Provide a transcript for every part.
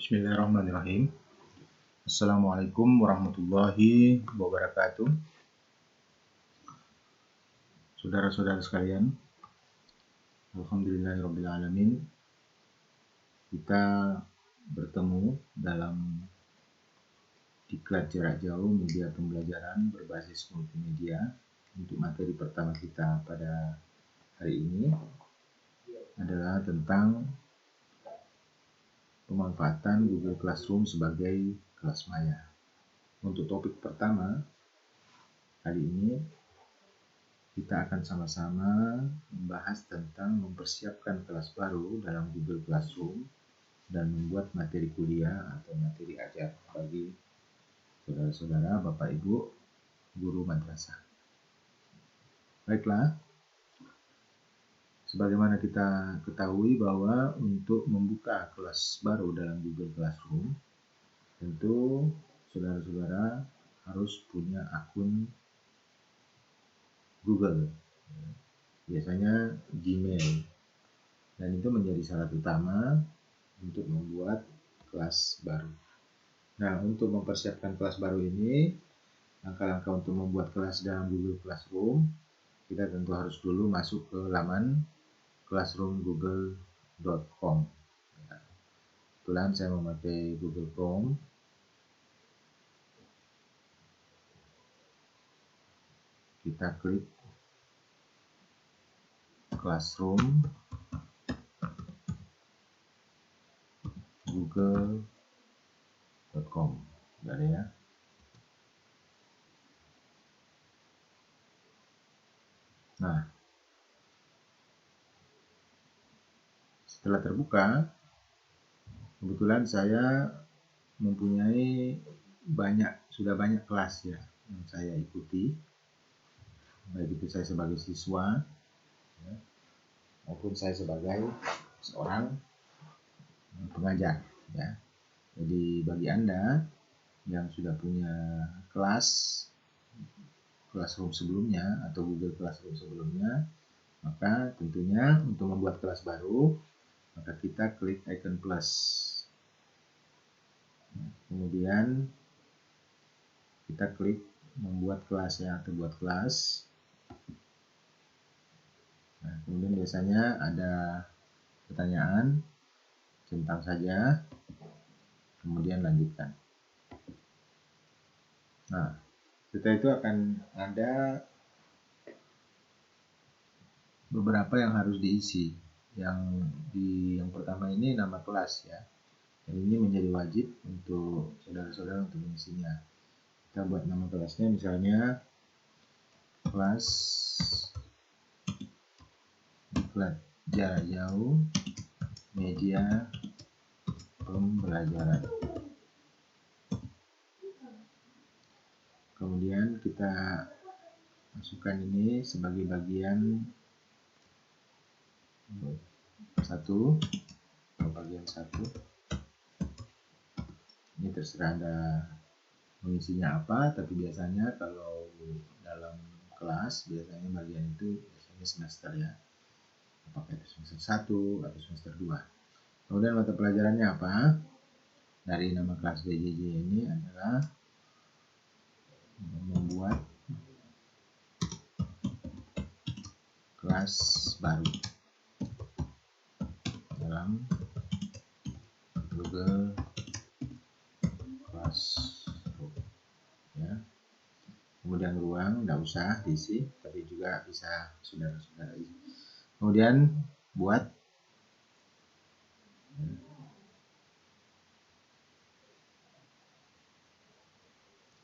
Bismillahirrahmanirrahim. Assalamualaikum warahmatullahi wabarakatuh. Saudara-saudara sekalian, alhamdulillahirrabbilalamin, kita bertemu dalam diklat jarak jauh media pembelajaran berbasis multimedia. Untuk materi pertama kita pada hari ini adalah tentang pemanfaatan Google Classroom sebagai kelas maya. Untuk topik pertama hari ini, kita akan sama-sama membahas tentang mempersiapkan kelas baru dalam Google Classroom dan membuat materi kuliah atau materi ajar bagi saudara-saudara, Bapak Ibu, guru madrasah. Baiklah, sebagaimana kita ketahui bahwa untuk membuka kelas baru dalam Google Classroom, tentu saudara-saudara harus punya akun Google, biasanya Gmail, dan itu menjadi syarat utama untuk membuat kelas baru. Nah, untuk mempersiapkan kelas baru ini, langkah-langkah untuk membuat kelas dalam Google Classroom, kita tentu harus dulu masuk ke laman classroomgoogle.com. Kebetulan saya memakai Google Chrome. Kita klik Classroom google.com. Ada ya. Nah, setelah terbuka, kebetulan saya mempunyai sudah banyak kelas ya yang saya ikuti, baik itu saya sebagai siswa ya, maupun saya sebagai seorang pengajar ya. Jadi bagi Anda yang sudah punya Classroom sebelumnya atau Google Classroom sebelumnya, maka tentunya untuk membuat kelas baru, maka kita klik icon plus. Kemudian kita klik membuat kelas ya, atau buat kelas. Nah, kemudian biasanya ada pertanyaan, centang saja, kemudian lanjutkan. Nah, setelah itu akan ada beberapa yang harus diisi. Yang pertama ini nama kelas ya. Dan ini menjadi wajib untuk saudara-saudara untuk mengisinya. Kita buat nama kelasnya misalnya kelas diklat jarak jauh media pembelajaran. Kemudian kita masukkan ini sebagai bagian 1 atau bagian 1. Ini terserah Anda mengisinya apa, tapi biasanya kalau dalam kelas biasanya bagian itu biasanya semester ya, apakah itu semester 1 atau semester 2. Kemudian mata pelajarannya apa? Dari nama kelas BJJ ini adalah membuat kelas baru dalam Google Classroom ya. Kemudian ruang tidak usah diisi, tapi juga bisa saudara-saudara isi. Kemudian buat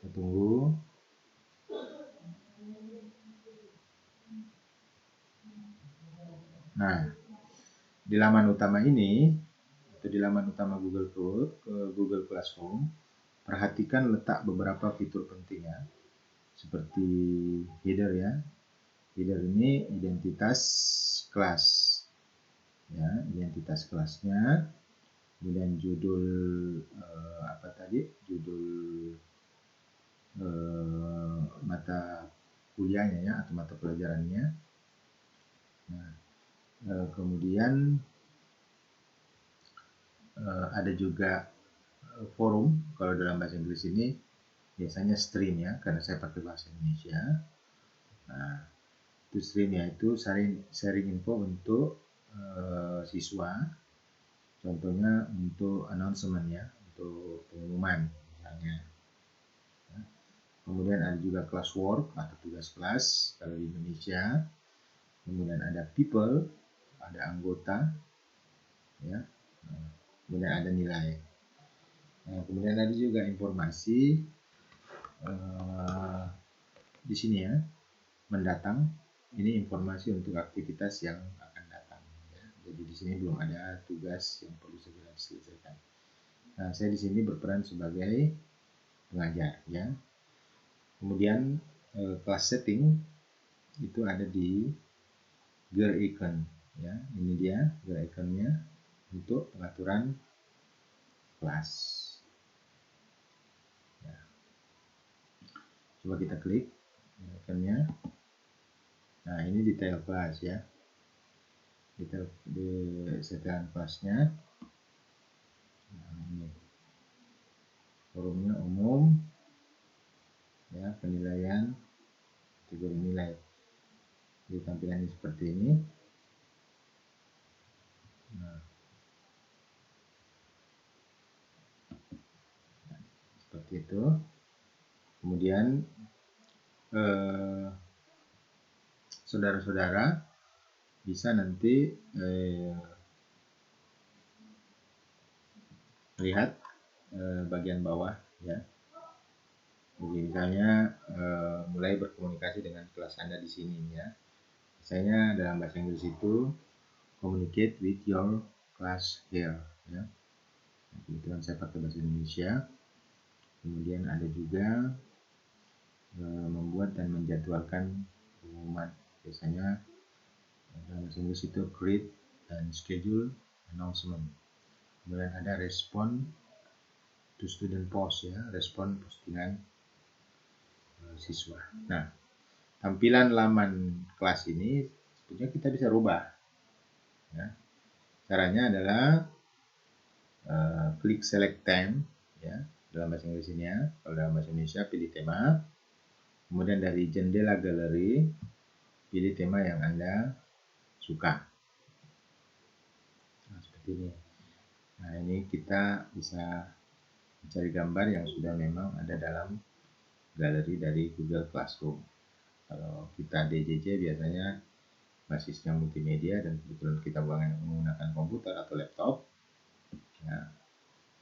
kita tunggu. Nah, di laman utama ini atau di laman utama Google Classroom, perhatikan letak beberapa fitur penting ya, seperti header ya. Header ini identitas kelas ya, identitas kelasnya. Kemudian judul judul mata kuliahnya ya, atau mata pelajarannya. Nah, kemudian ada juga forum. Kalau dalam bahasa Inggris ini biasanya stream ya, karena saya pakai bahasa Indonesia. Nah, itu streamnya itu sharing info untuk siswa. Contohnya untuk announcement ya, untuk pengumuman misalnya. Kemudian ada juga classwork atau tugas kelas kalau di Indonesia. Kemudian ada people, ada anggota, ya. Kemudian ada nilai. Nah, kemudian ada juga informasi di sini ya, mendatang. Ini informasi untuk aktivitas yang akan datang. Ya. Jadi di sini belum ada tugas yang perlu segera diselesaikan. Nah, saya di sini berperan sebagai pengajar, ya. Kemudian class setting itu ada di gear icon, ya. Ini dia gear iconnya untuk pengaturan kelas. Ya. Coba kita klik iconnya. Nah, ini detail kelas ya. Detail di setelan kelasnya. Nah, ini forumnya umum, ya, penilaian, kategori nilai. Di tampilannya seperti ini. Nah, seperti itu. Kemudian saudara-saudara bisa nanti lihat bagian bawah ya. Jadi misalnya mulai berkomunikasi dengan kelas Anda di sini ya. Misalnya dalam bahasa Inggris itu communicate with your class here ya. Kebetulan saya pakai bahasa Indonesia. Kemudian ada juga membuat dan menjadwalkan pengumuman. Biasanya dalam bahasa Inggris itu create dan schedule announcement. Kemudian ada respond to student post ya, respon postingan siswa. Nah, tampilan laman kelas ini sebetulnya kita bisa rubah. Ya. Caranya adalah klik select time ya dalam bahasa Inggris ini ya. Kalau dalam bahasa Indonesia pilih tema. Kemudian dari jendela galeri pilih tema yang Anda suka. Nah, seperti ini. Nah, ini kita bisa mencari gambar yang sudah memang ada dalam galeri dari Google Classroom. Kalau kita DJJ biasanya basisnya multimedia dan kebetulan kita menggunakan komputer atau laptop. Ya.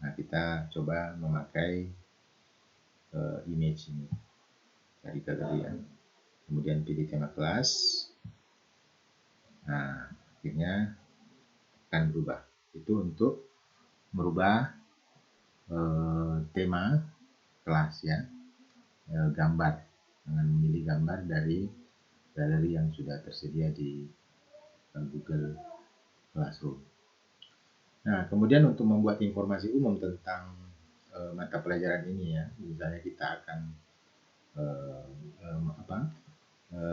Nah, kita coba memakai image ini dari galeri ya. Kemudian pilih tema kelas. Nah, akhirnya akan berubah. Itu untuk merubah tema kelas ya, gambar dengan memilih gambar dari galeri yang sudah tersedia di Google Classroom. Nah, kemudian untuk membuat informasi umum tentang mata pelajaran ini ya, misalnya kita akan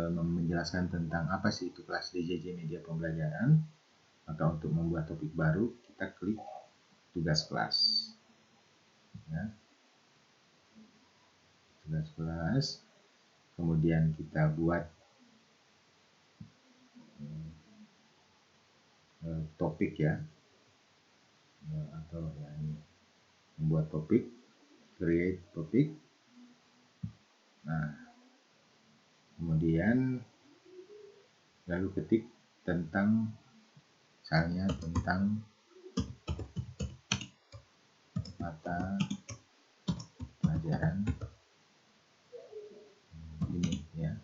menjelaskan tentang apa sih itu kelas DJJ Media Pembelajaran, maka untuk membuat topik baru kita klik tugas kelas. Ya. Tugas kelas, kemudian kita buat topik ya, atau ya ini membuat topik, create topik. Nah, kemudian lalu ketik tentang misalnya tentang mata pelajaran ini ya,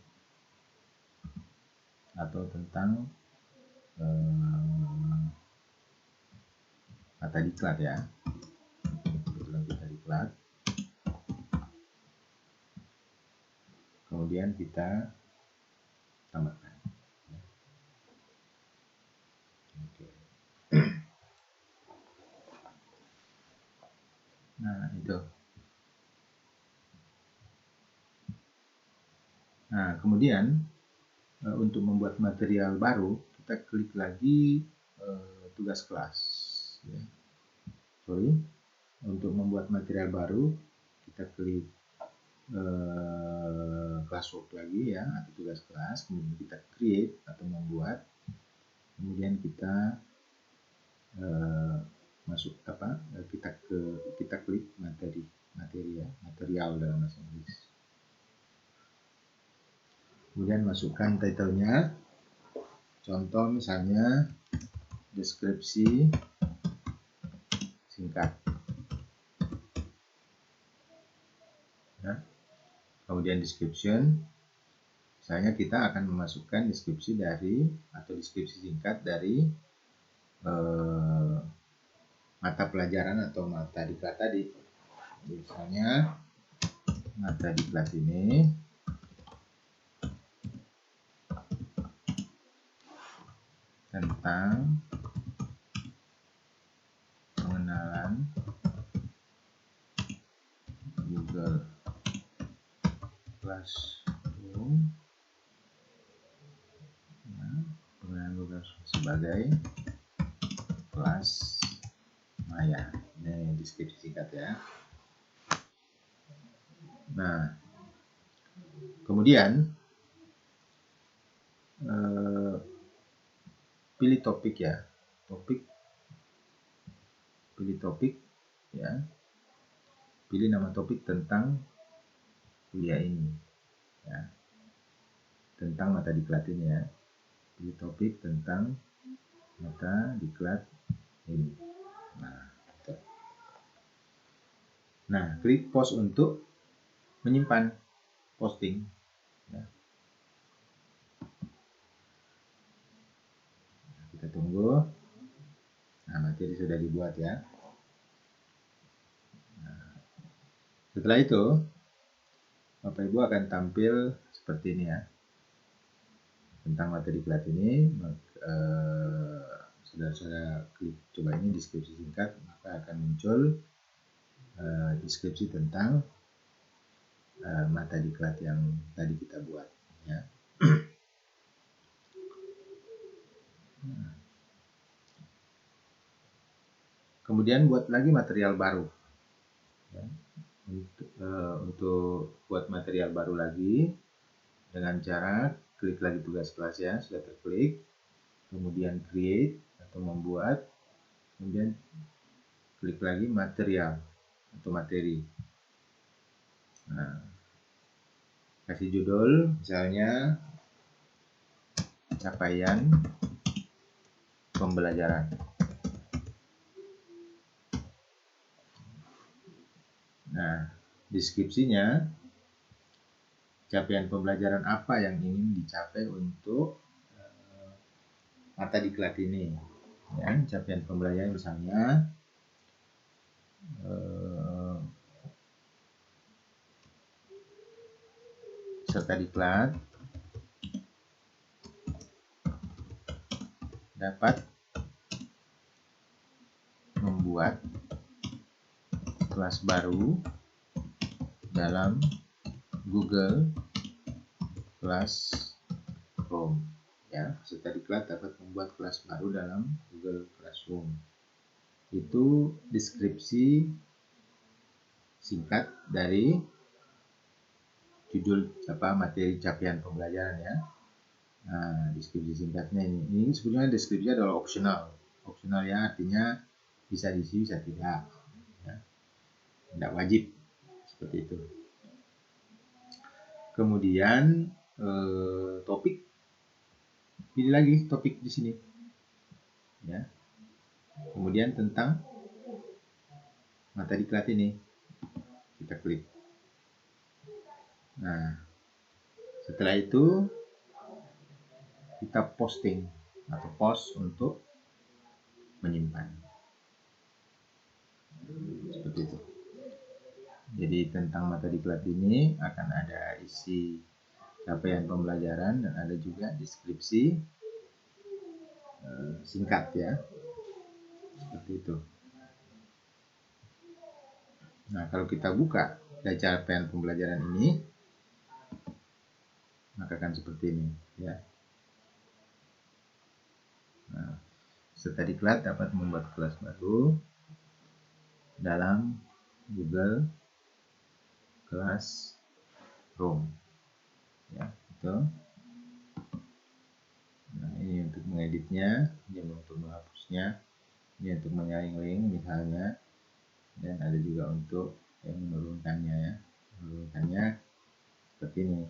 atau tentang mata diklat ya. Kebetulan kita diklat. Kemudian kita tambahkan. Oke. Nah, itu. Nah, kemudian untuk membuat material baru, kita klik lagi tugas kelas. Ya. Sorry, untuk membuat material baru, kita klik classwork lagi ya, atau tugas kelas, kemudian kita create atau membuat, kemudian kita kita klik material dalam bahasa Inggris. Kemudian masukkan title-nya, contoh misalnya deskripsi singkat. Ya. Kemudian description, misalnya kita akan memasukkan deskripsi singkat dari mata pelajaran atau mata diklat tadi. Misalnya mata diklat ini tentang pengenalan Google Classroom, ya, pengenalan Google Classroom sebagai kelas maya. Ini deskripsi singkat ya. Nah, kemudian pilih topik ya, pilih topik ya, pilih nama topik tentang kuliah ini ya, tentang mata diklat ini ya, pilih topik tentang mata diklat ini. Nah, klik post untuk menyimpan posting ya. Kita tunggu. Nah, materi sudah dibuat ya. Nah, setelah itu Bapak Ibu akan tampil seperti ini ya, tentang mata diklat ini. Saudara-saudara klik coba ini deskripsi singkat, maka akan muncul deskripsi tentang mata diklat yang tadi kita buat ya. Kemudian buat lagi material baru ya. Untuk buat material baru lagi dengan cara klik lagi tugas kelas ya, sudah terklik, kemudian create atau membuat, kemudian klik lagi material atau materi. Nah, kasih judul misalnya capaian pembelajaran. Nah, deskripsinya capaian pembelajaran apa yang ingin dicapai untuk mata diklat ini ya. Capaian pembelajaran misalnya peserta diklat dapat membuat kelas baru dalam Google Classroom ya. Peserta diklat dapat membuat kelas baru dalam Google Classroom. Itu deskripsi singkat dari judul materi capaian pembelajaran ya. Nah, deskripsi singkatnya ini sebenarnya deskripsi adalah opsional ya, artinya bisa diisi bisa tidak ya. Tidak wajib seperti itu. Kemudian topik, pilih lagi topik di sini ya. Kemudian tentang mata diklat ini kita klik. Nah, setelah itu kita posting atau post untuk menyimpan seperti itu. Jadi tentang mata diklat ini akan ada isi capaian pembelajaran dan ada juga deskripsi singkat ya, seperti itu. Nah, kalau kita buka dari capaian pembelajaran ini, maka akan seperti ini ya. Nah, peserta diklat dapat membuat kelas baru dalam Google Classroom. Ya, itu. Nah, ini untuk mengeditnya, ini untuk menghapusnya, ini untuk menyaring link misalnya, dan ada juga untuk yang menurunkannya ya. Menurunkannya seperti ini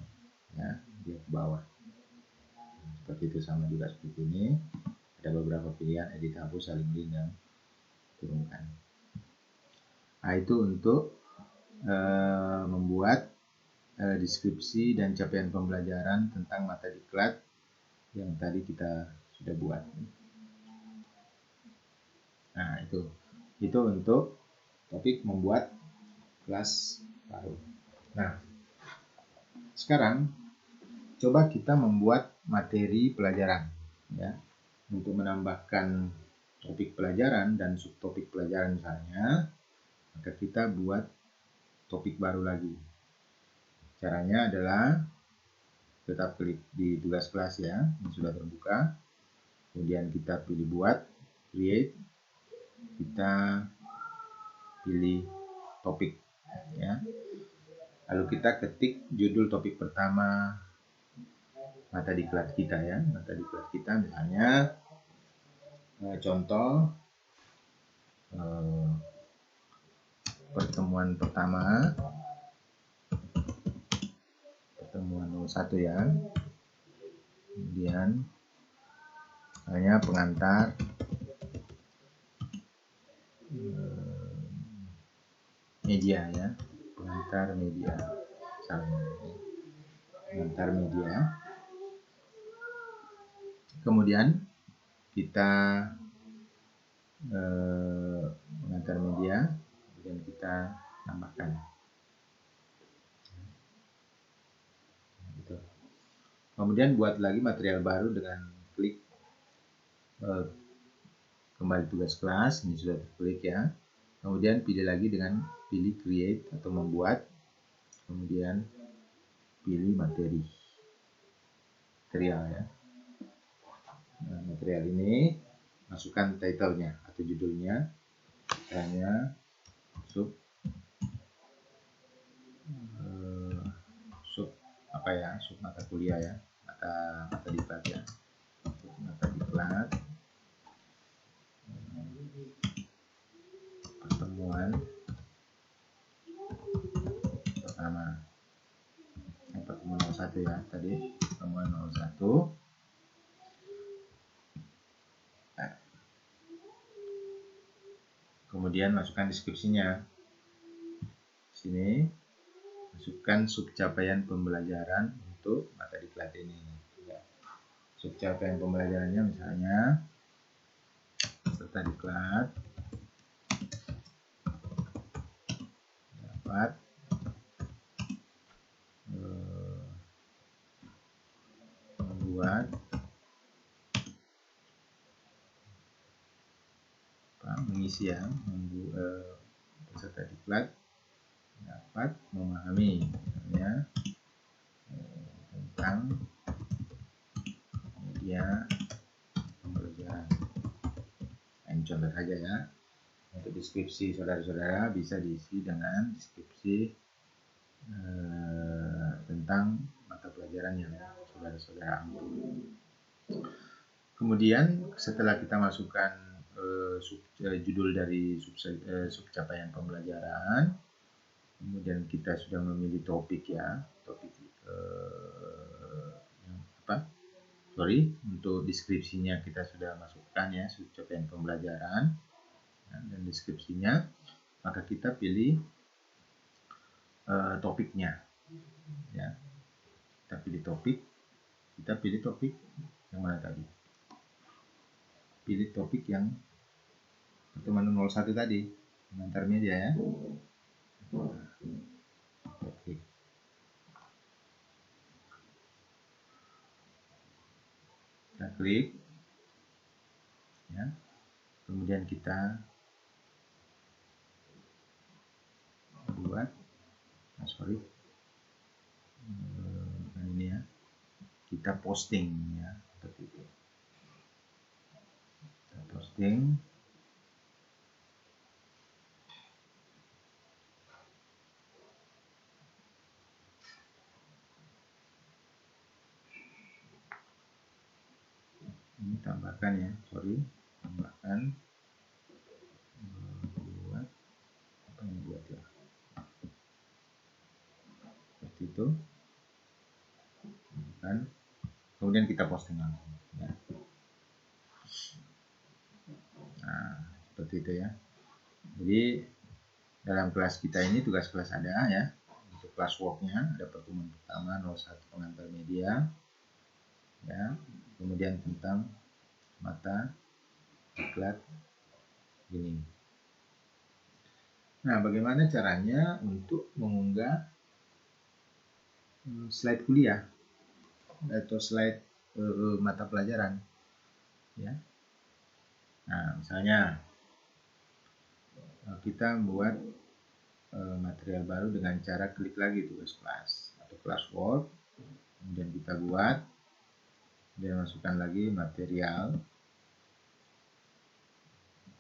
ya, dia ke bawah. Seperti itu, sama juga seperti ini. Ada beberapa pilihan edit, hapus, saling link, dan turunkan. Nah, itu untuk membuat deskripsi dan capaian pembelajaran tentang mata diklat yang tadi kita sudah buat. Nah, itu untuk topik membuat kelas baru. Nah, sekarang coba kita membuat materi pelajaran ya. Untuk menambahkan topik pelajaran dan subtopik pelajaran misalnya, maka kita buat topik baru lagi. Caranya adalah tetap klik di tugas kelas ya, yang sudah terbuka. Kemudian kita pilih buat, create, kita pilih topik ya. Lalu kita ketik judul topik pertama mata diklat kita ya. Mata diklat kita misalnya contoh pertemuan pertama, pertemuan 01 ya. Kemudian hanya pengantar media ya, pengantar media, pengantar media. Kemudian kita pengantar media, kemudian kita tambahkan. Gitu. Kemudian buat lagi material baru dengan klik kembali tugas kelas, ini sudah terklik ya. Kemudian pilih lagi dengan pilih create atau membuat, kemudian pilih material ya. Nah, material ini masukkan title-nya atau judulnya, misalnya sub apa ya, sub mata kuliah ya, mata diklat ya, sub mata diklat pertemuan pertama, pertemuan 01 ya, tadi pertemuan 01. Nah, kemudian masukkan deskripsinya. Sini masukkan subcapaian pembelajaran untuk mata diklat ini ya. Subcapaian pembelajarannya misalnya peserta diklat dapat membuat mengisi ya, peserta diklat dapat memahami misalnya tentang media pembelajaran. Ini contoh saja ya. Untuk deskripsi saudara-saudara bisa diisi dengan deskripsi tentang mata pelajaran yang saudara-saudara ambil. Kemudian setelah kita masukkan judul dari subcapaian pembelajaran, kemudian kita sudah memilih topik ya, topik untuk deskripsinya kita sudah masukkan ya, subcapaian pembelajaran dan deskripsinya, maka kita pilih topiknya ya. Kita pilih topik yang mana tadi, pilih topik yang pertemuan 01 tadi, pengantar media ya. Oke. Kita klik ya. Kemudian kita buat ini ya, kita posting ya, seperti itu. Kita posting tambahkan ya, tambahkan buat apa yang buat ya, seperti itu kan, kemudian kita posting langsung ya. Nah, seperti itu ya. Jadi dalam kelas kita ini tugas kelas ada ya, untuk kelas worknya ada pertemuan pertama 01 pengantar media ya, kemudian tentang mata diklat ini. Nah, bagaimana caranya untuk mengunggah slide kuliah atau slide mata pelajaran ya. Nah, misalnya kita membuat material baru dengan cara klik lagi tugas kelas atau kelas work, kemudian kita buat dan masukkan lagi material.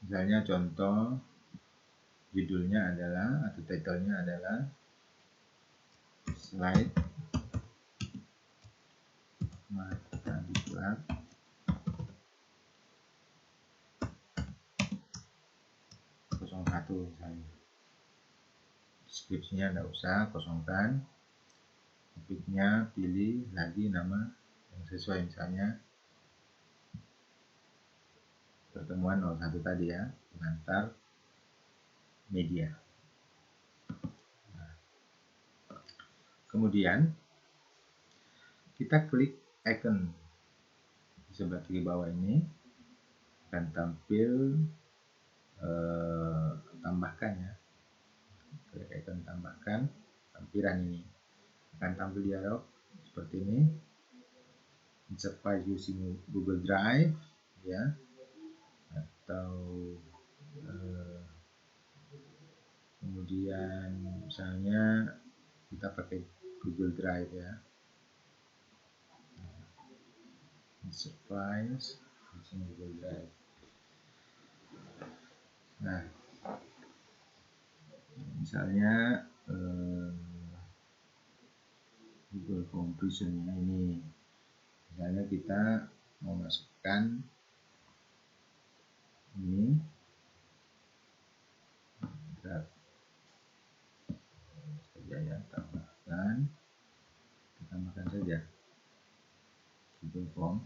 Misalnya contoh judulnya adalah atau title-nya adalah slide mata diklat satu misalnya. Deskripsinya tidak usah, kosongkan. Topiknya pilih lagi nama yang sesuai, misalnya pertemuan 01 tadi ya, pengantar media. Nah, kemudian kita klik icon di sebelah kiri bawah ini, akan tampil tambahkan ya. Klik icon tambahkan, tampilan ini akan tampil dialog seperti ini. Insert file using Google Drive ya, atau kemudian misalnya kita pakai Google Drive ya. Insert files using Google Drive. Nah, misalnya Google Compression ya, ini misalnya kita mau masukkan ini saja ya, tambahkan saja Google Form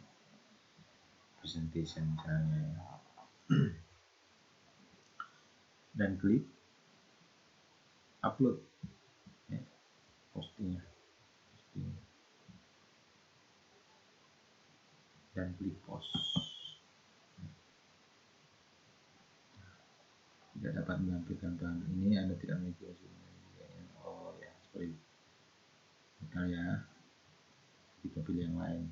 Presentation misalnya ya. Dan klik upload ya, posting dan klik post. Tidak dapat menampilkan bahan ini, Anda tidak memiliki oh ya, seperti itu ya. Kita pilih yang lain,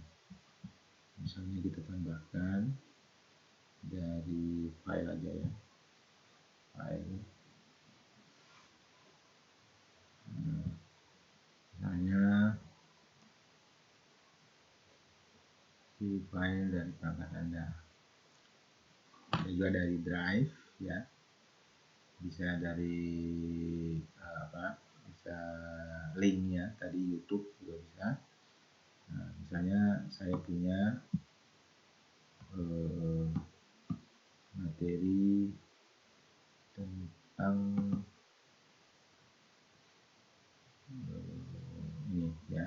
misalnya kita tambahkan dari file aja ya, file misalnya di file dari perangkat Anda, ada juga dari drive ya, bisa dari bisa linknya tadi YouTube juga bisa. Nah, misalnya saya punya materi tentang ini ya,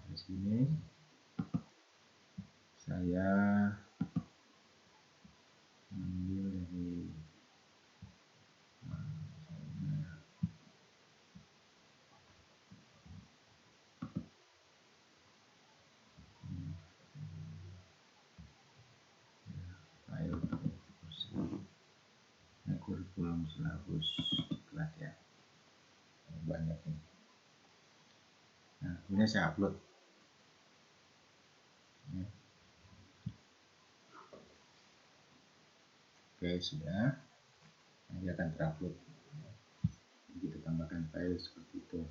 di sini saya ambil dari file kurikulum silabus diklat ya, banyak ini. Nah, kemudian saya upload ya. Oke, sudah, nanti akan terupload. Kita tambahkan file seperti itu.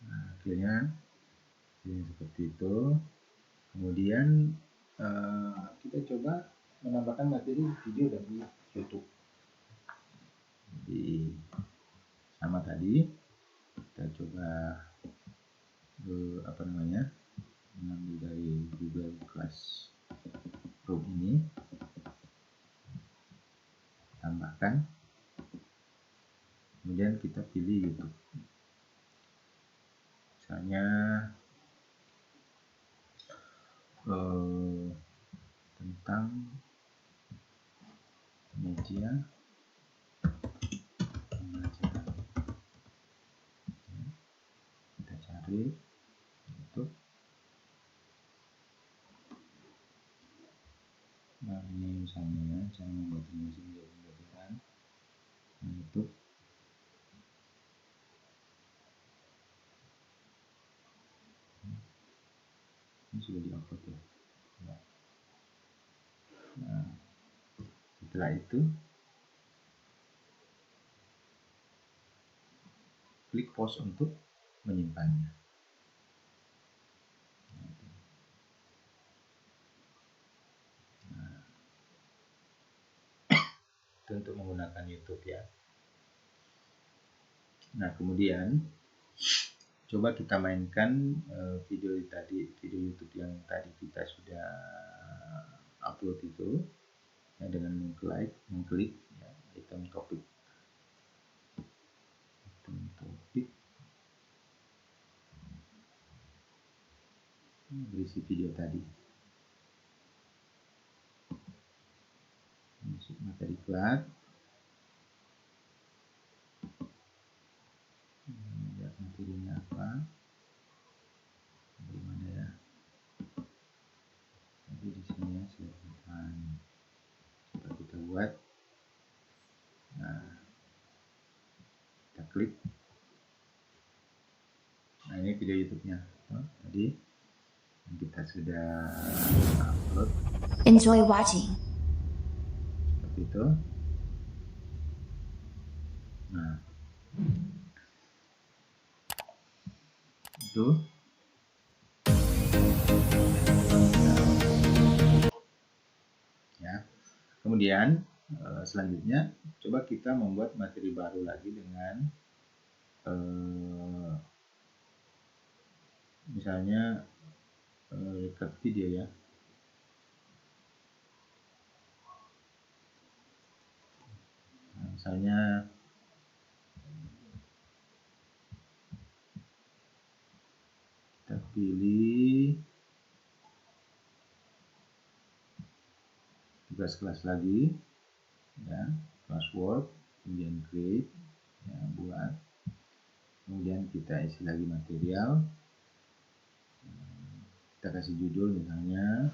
Nah, akhirnya ini seperti itu. Kemudian kita coba menambahkan materi video dari YouTube. Jadi sama tadi, Kita coba mengambil dari Google Classroom ini, tambahkan, kemudian kita pilih YouTube. Misalnya tentang media pembelajaran. Kita cari YouTube. Nah, ini misalnya ya, cara membuat animasi media pembelajaran. Nah, YouTube. Ini sudah di-upload ya. Nah, setelah itu klik pause untuk menyimpannya. Nah, itu untuk menggunakan YouTube ya. Nah, kemudian coba kita mainkan video YouTube yang tadi kita sudah upload itu ya, dengan mengklik ya, item topik berisi video tadi. Masuk materi diklat, lihat materinya apa, belum ada ya. Jadi di sini ya silahkan coba kita buat. Nah, kita klik. Nah, ini video YouTube-nya tadi yang kita sudah upload. Enjoy watching. Seperti itu. Nah, itu ya. Kemudian selanjutnya coba kita membuat materi baru lagi dengan misalnya record video ya. Nah, misalnya kita pilih tugas kelas lagi ya, classwork, kemudian create ya, buat, kemudian kita isi lagi material, kita kasih judul misalnya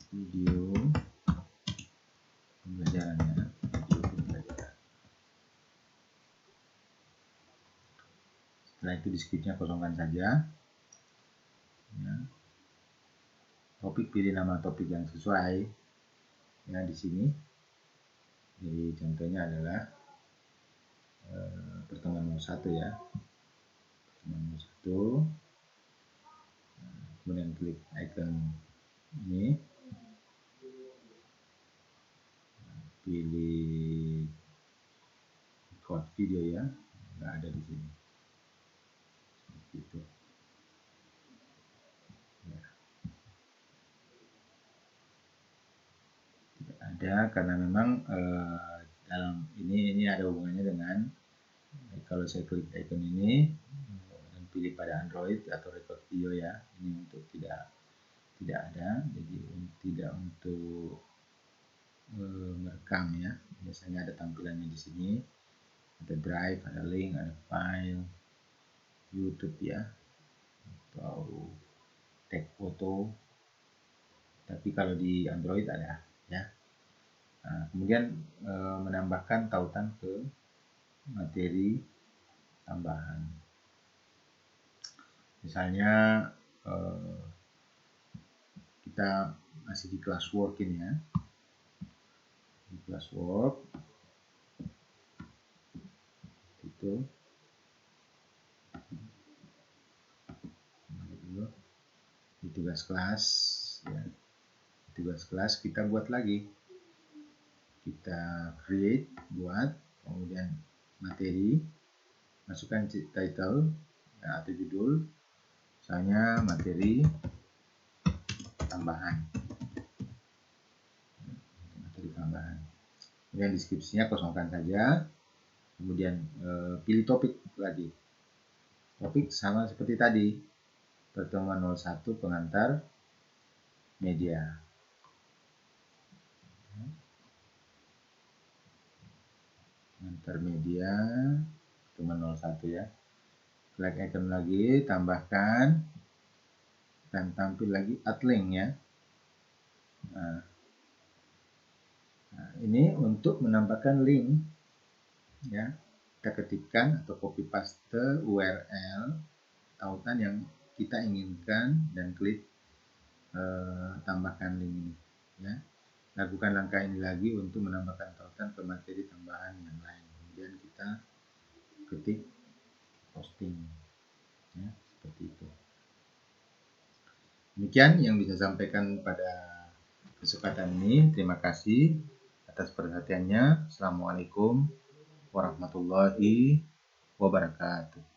video pembelajaran ya, video pembelajaran. Setelah itu di scriptnya kosongkan saja ya. Topik, pilih nama topik yang sesuai ya di sini. Jadi contohnya adalah pertemuan nomor 1 ya, pertemuan nomor 1. Kemudian klik icon ini, pilih record video ya, nggak ada di sini. Gitu. Ya. Tidak ada karena memang dalam ini ada hubungannya dengan kalau saya klik icon ini dan pilih pada Android atau record video ya, ini untuk tidak ada, jadi tidak untuk merekam ya. Biasanya ada tampilannya di sini, ada drive, ada link, ada file, YouTube ya, atau tag foto. Tapi kalau di Android ada ya. Nah, kemudian menambahkan tautan ke materi tambahan. Misalnya kita masih di classwork ini ya. Di classwork itu di tugas kelas ya. Tugas kelas kita buat lagi, kita create, buat, kemudian materi masukkan title atau judul, misalnya materi tambahan. Kemudian deskripsinya kosongkan saja. Kemudian pilih topik lagi. Topik sama seperti tadi, pertemuan 01 pengantar media. Pengantar media, pertemuan 01 ya. Klik icon lagi, tambahkan, dan tampil lagi add link ya. Nah, ini untuk menambahkan link ya. Kita ketikkan atau copy paste URL tautan yang kita inginkan dan klik tambahkan link ini ya. Lakukan langkah ini lagi untuk menambahkan tautan ke materi tambahan yang lain. Kemudian kita ketik posting ya, seperti itu. Demikian yang bisa sampaikan pada kesempatan ini. Terima kasih atas perhatiannya. Assalamualaikum warahmatullahi wabarakatuh.